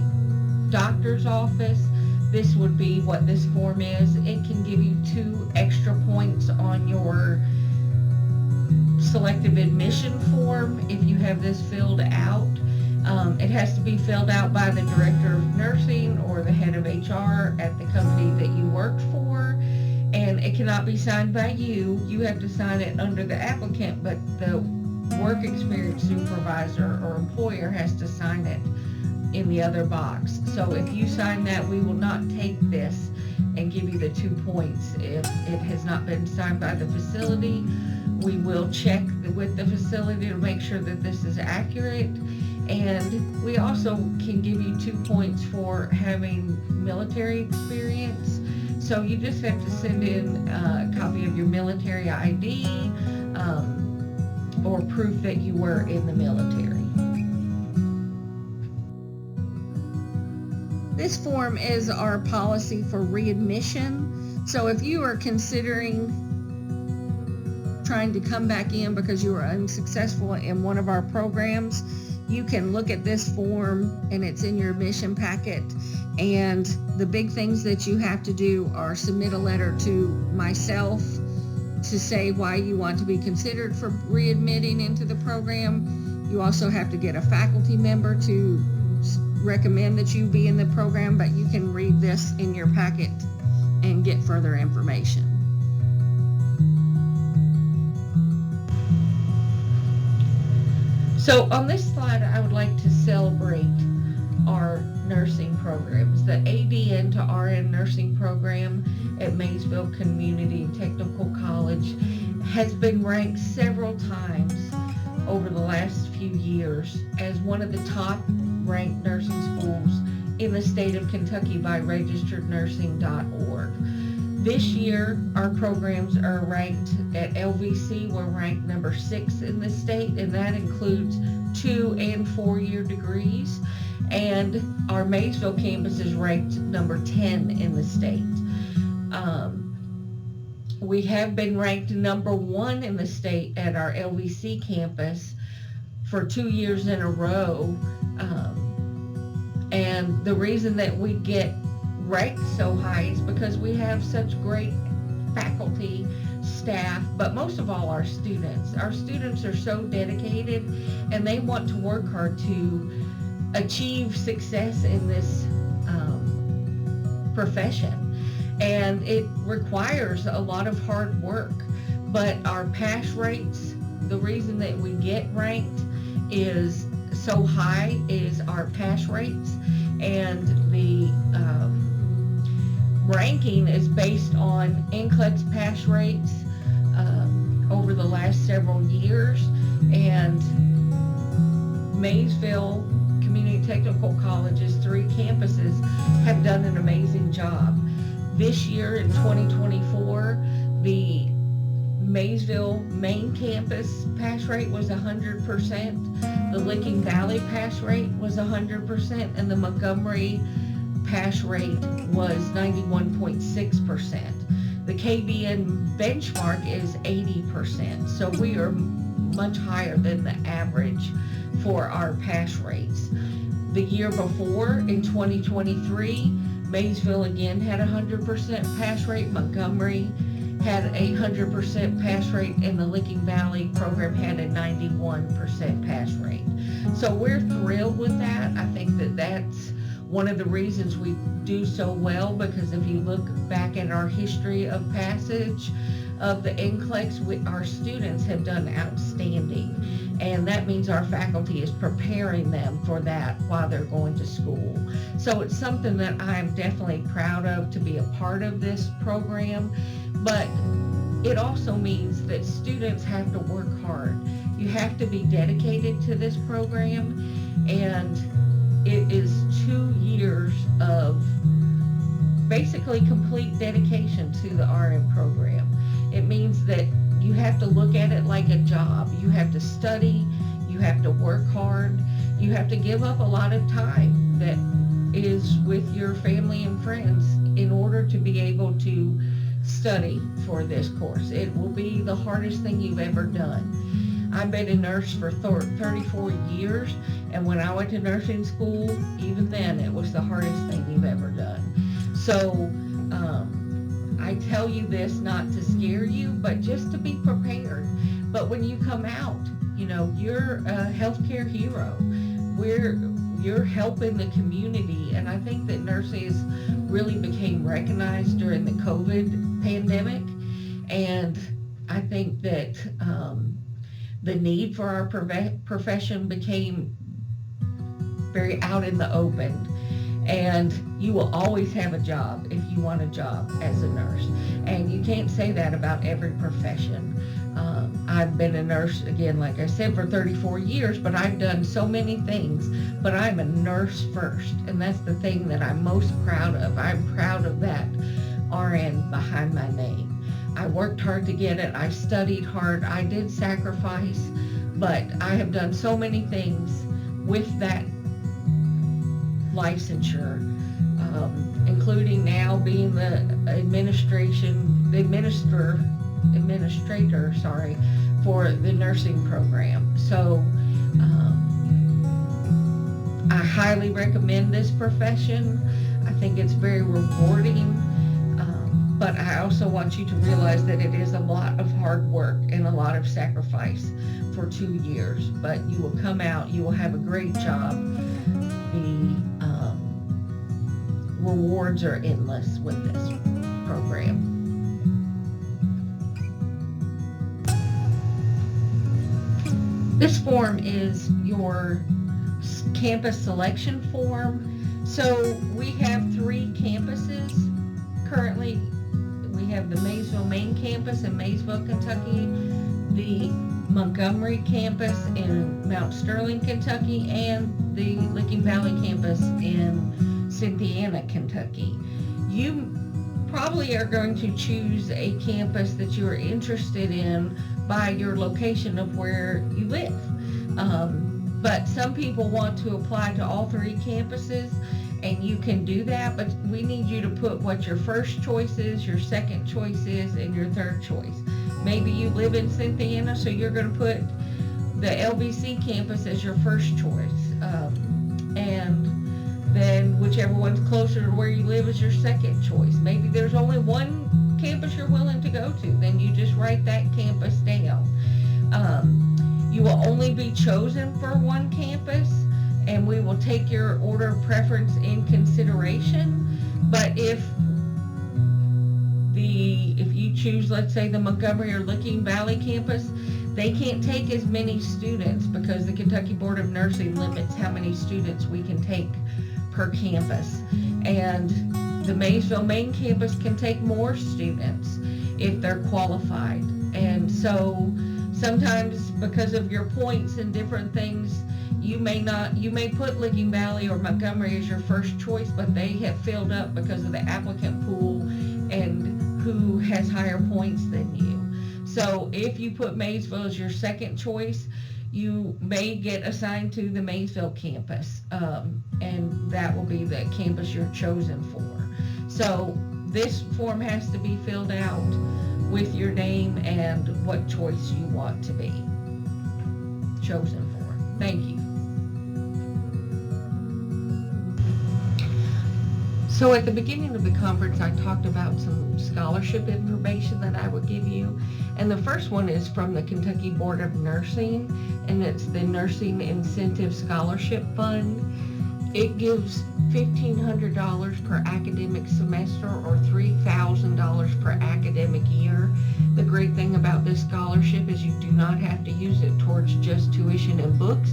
Speaker 1: doctor's office. This would be what this form is. It can give you 2 extra points on your selective admission form if you have this filled out. It has to be filled out by the director of nursing or the head of HR at the company that you worked for, and it cannot be signed by you. You have to sign it under the applicant, but the work experience supervisor or employer has to sign it in the other box. So if you sign that, we will not take this and give you the 2 points. If it has not been signed by the facility, we will check with the facility to make sure that this is accurate. And we also can give you 2 points for having military experience. So you just have to send in a copy of your military ID or proof that you were in the military.
Speaker 2: This form is our policy for readmission. So if you are considering trying to come back in because you were unsuccessful in one of our programs, you can look at this form, and it's in your admission packet. And the big things that you have to do are submit a letter to myself to say why you want to be considered for readmitting into the program. You also have to get a faculty member to recommend that you be in the program, but you can read this in your packet and get further information.
Speaker 1: So on this slide, I would like to celebrate our nursing programs. The ADN to RN nursing program at Maysville Community and Technical College has been ranked several times over the last few years as one of the top ranked nursing schools in the state of Kentucky by registerednursing.org. This year, our programs are ranked at LVC. We're ranked number 6 in the state, and that includes 2 and 4-year degrees. And our Maysville campus is ranked number 10 in the state. We have been ranked number 1 in the state at our LVC campus for 2 years in a row. And the reason that we get ranked so high is because we have such great faculty, staff, but most of all our students. Our students are so dedicated, and they want to work hard to achieve success in this profession. And it requires a lot of hard work, but our pass rates, the reason that we get ranked is so high is our pass rates, and the ranking is based on NCLEX pass rates over the last several years, and Maysville Community Technical College's 3 campuses have done an amazing job. This year in 2024, the Maysville main campus pass rate was 100%, the Licking Valley pass rate was 100%, and the Montgomery pass rate was 91.6%. The KBN benchmark is 80%, so we are much higher than the average for our pass rates. The year before, in 2023, Maysville again had a 100% pass rate, Montgomery had a 100% pass rate, and the Licking Valley program had a 91% pass rate. So we're thrilled with that. I think that that's one of the reasons we do so well, because if you look back at our history of passage of the NCLEX, our students have done outstanding, and that means our faculty is preparing them for that while they're going to school. So it's something that I'm definitely proud of to be a part of this program, but it also means that students have to work hard. You have to be dedicated to this program, and it is 2 years of basically complete dedication to the RN program. It means that you have to look at it like a job. You have to study, you have to work hard, you have to give up a lot of time that is with your family and friends in order to be able to study for this course. It will be the hardest thing you've ever done. I've been a nurse for 34 years, and when I went to nursing school, even then, it was the hardest thing you've ever done. So I tell you this not to scare you, but just to be prepared. But when you come out, you know, you're a healthcare hero. You're helping the community, and I think that nurses really became recognized during the COVID pandemic, and I think that the need for our profession became very out in the open. And you will always have a job if you want a job as a nurse. And you can't say that about every profession. I've been a nurse, again, like I said, for 34 years, but I've done so many things. But I'm a nurse first, and that's the thing that I'm most proud of. I'm proud of that RN behind my name. I worked hard to get it. I studied hard. I did sacrifice, but I have done so many things with that licensure including now being the administrator, for the nursing program. So I highly recommend this profession. I think it's very rewarding, but I also want you to realize that it is a lot of hard work and a lot of sacrifice for 2 years, but you will come out, you will have a great job. The rewards are endless with this program. This form is your campus selection form. So we have 3 campuses currently. We have the Maysville main campus in Maysville, Kentucky, the Montgomery campus in Mount Sterling, Kentucky, and the Licking Valley campus in Cynthiana, Kentucky. You probably are going to choose a campus that you are interested in by your location of where you live. But some people want to apply to all 3 campuses, and you can do that, but we need you to put what your first choice is, your second choice is, and your third choice. Maybe you live in Cynthiana, so you're going to put the LVC campus as your first choice. And then whichever one's closer to where you live is your second choice. Maybe there's only one campus you're willing to go to, then you just write that campus down. You will only be chosen for one campus, and we will take your order of preference in consideration. But if you choose, let's say, the Montgomery or Licking Valley campus, they can't take as many students because the Kentucky Board of Nursing limits how many students we can take per campus. And the Maysville main campus can take more students if they're qualified. And so sometimes because of your points and different things, you may put Licking Valley or Montgomery as your first choice, but they have filled up because of the applicant pool and who has higher points than you. So if you put Maysville as your second choice, you may get assigned to the Maysville campus, and that will be the campus you're chosen for. So this form has to be filled out with your name and what choice you want to be chosen for. Thank you. So at the beginning of the conference, I talked about some scholarship information that I would give you. And the first one is from the Kentucky Board of Nursing, and it's the Nursing Incentive Scholarship Fund. It gives $1,500 per academic semester or $3,000 per academic year. The great thing about this scholarship is you do not have to use it towards just tuition and books.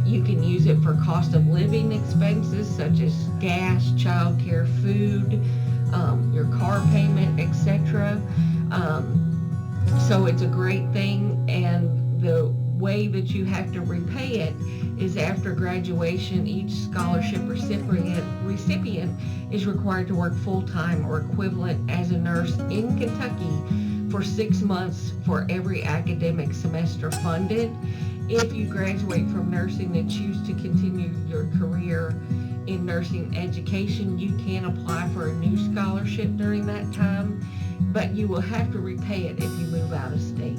Speaker 1: You can use it for cost of living expenses such as gas, childcare, food, your car payment, etc. So it's a great thing, and the way that you have to repay it is after graduation. Each scholarship recipient is required to work full-time or equivalent as a nurse in Kentucky for 6 months for every academic semester funded. If you graduate from nursing and choose to continue your career in nursing education, you can apply for a new scholarship during that time, but you will have to repay it if you move out of state.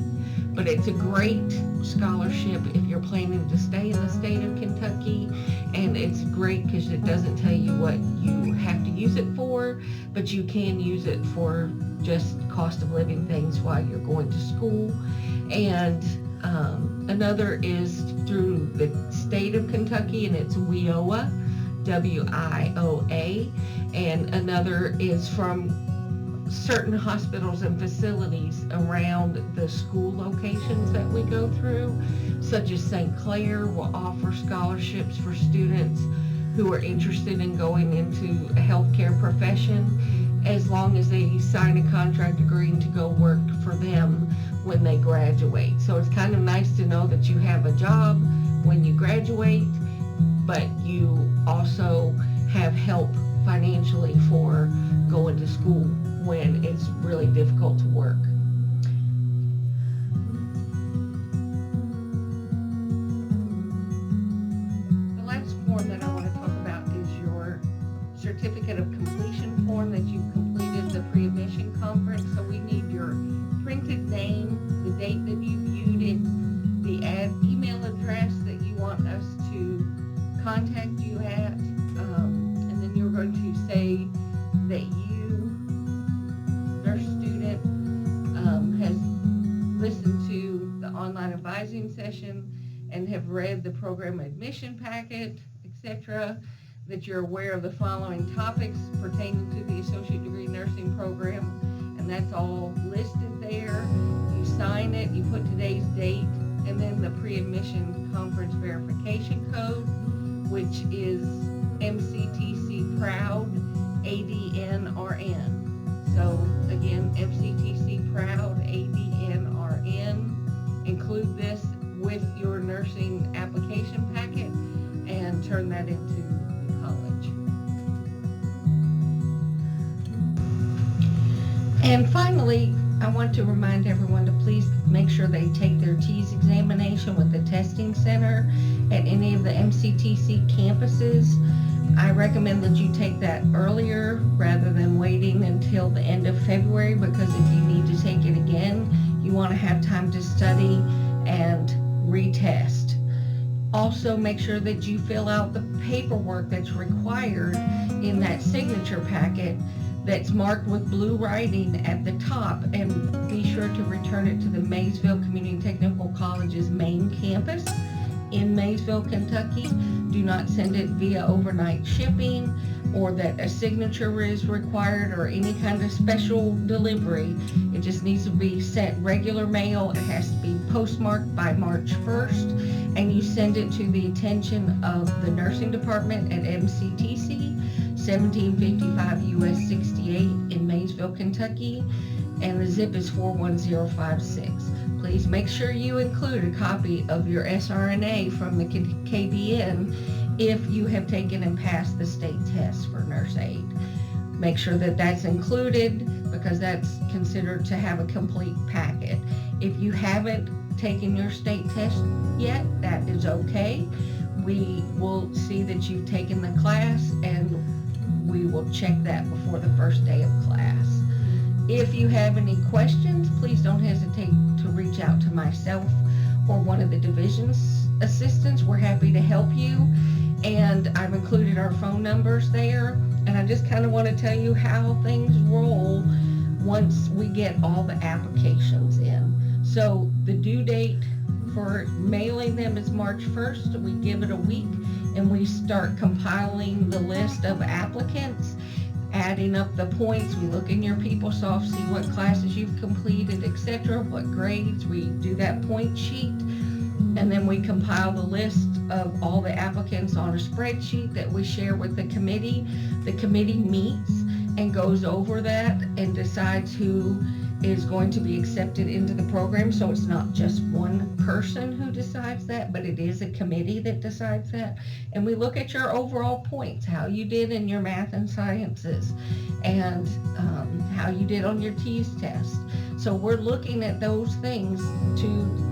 Speaker 1: But it's a great scholarship if you're planning to stay in the state of Kentucky, and it's great because it doesn't tell you what you have to use it for, but you can use it for just cost of living things while you're going to school. And another is through the state of Kentucky, and it's WIOA, W-I-O-A, and another is from certain hospitals and facilities around the school locations that we go through, such as St. Clair will offer scholarships for students who are interested in going into a healthcare profession, as long as they sign a contract agreeing to go work for them when they graduate. So it's kind of nice to know that you have a job when you graduate, but you also have help financially for going to school when it's really difficult to work. The last form that I want to talk about is your certificate of completion contact you at, and then you're going to say that you, nurse student, has listened to the online advising session and have read the program admission packet, etc., that you're aware of the following topics pertaining to the associate degree nursing program, and that's all listed there. You sign it, you put today's date, and then the pre-admission conference verification code, which is MCTC Proud ADNRN. So again, MCTC Proud ADNRN. Include this with your nursing application packet and turn that into college. And finally, I want to remind everyone to please make sure they take their TEAS examination with the testing center at any of the MCTC campuses. I recommend that you take that earlier rather than waiting until the end of February, because if you need to take it again, you want to have time to study and retest. Also, make sure that you fill out the paperwork that's required in that signature packet that's marked with blue writing at the top, and be sure to return it to the Maysville Community Technical College's main campus in Maysville, Kentucky. Do not send it via overnight shipping, or that a signature is required, or any kind of special delivery. It just needs to be sent regular mail. It has to be postmarked by March 1st, and you send it to the attention of the nursing department at MCTC, 1755 US 68 in Maysville, Kentucky, and the zip is 41056. Please make sure you include a copy of your SRNA from the KBN if you have taken and passed the state test for nurse aid. Make sure that that's included, because that's considered to have a complete packet. If you haven't taken your state test yet, that is okay. We will see that you've taken the class, and we will check that before the first day of class. If you have any questions, please don't hesitate to reach out to myself or one of the division's assistants. We're happy to help you, and I've included our phone numbers there. And I just kind of want to tell you how things roll once we get all the applications in. So the due date for mailing them is March 1st. We give it a week, and we start compiling the list of applicants, adding up the points. We look in your PeopleSoft, see what classes you've completed, etc., what grades. We do that point sheet, and then we compile the list of all the applicants on a spreadsheet that we share with the committee. The committee meets and goes over that and decides who is going to be accepted into the program. So it's not just one person who decides that, but it is a committee that decides that. And we look at your overall points, how you did in your math and sciences, and how you did on your TEAS test. So we're looking at those things to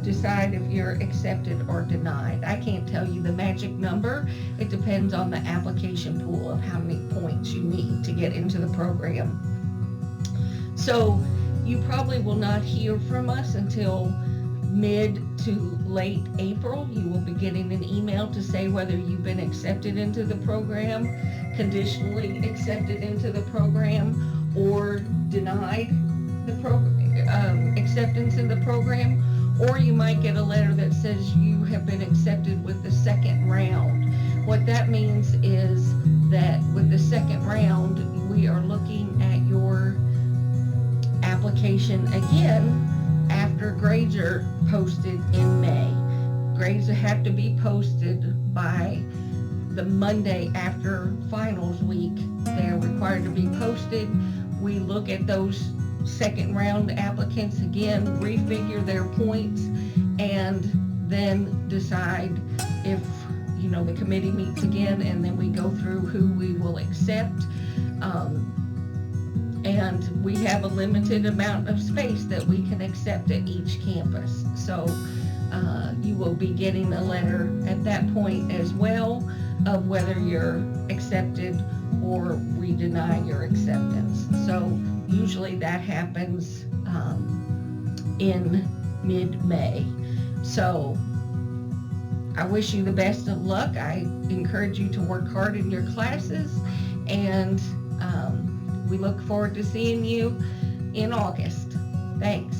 Speaker 1: decide if you're accepted or denied. I can't tell you the magic number. It depends on the application pool of how many points you need to get into the program. So you probably will not hear from us until mid to late April. You will be getting an email to say whether you've been accepted into the program, conditionally accepted into the program, or denied the acceptance in the program. Or you might get a letter that says you have been accepted with the second round. What that means is that with the second round, we are looking at your application again after grades are posted in May. Grades have to be posted by the Monday after finals week. They are required to be posted. We look at those second round applicants again, refigure their points, and then decide if, the committee meets again, and then we go through who we will accept. And we have a limited amount of space that we can accept at each campus. So you will be getting a letter at that point as well of whether you're accepted or we deny your acceptance. So usually that happens in mid-May. So I wish you the best of luck. I encourage you to work hard in your classes, and we look forward to seeing you in August. Thanks.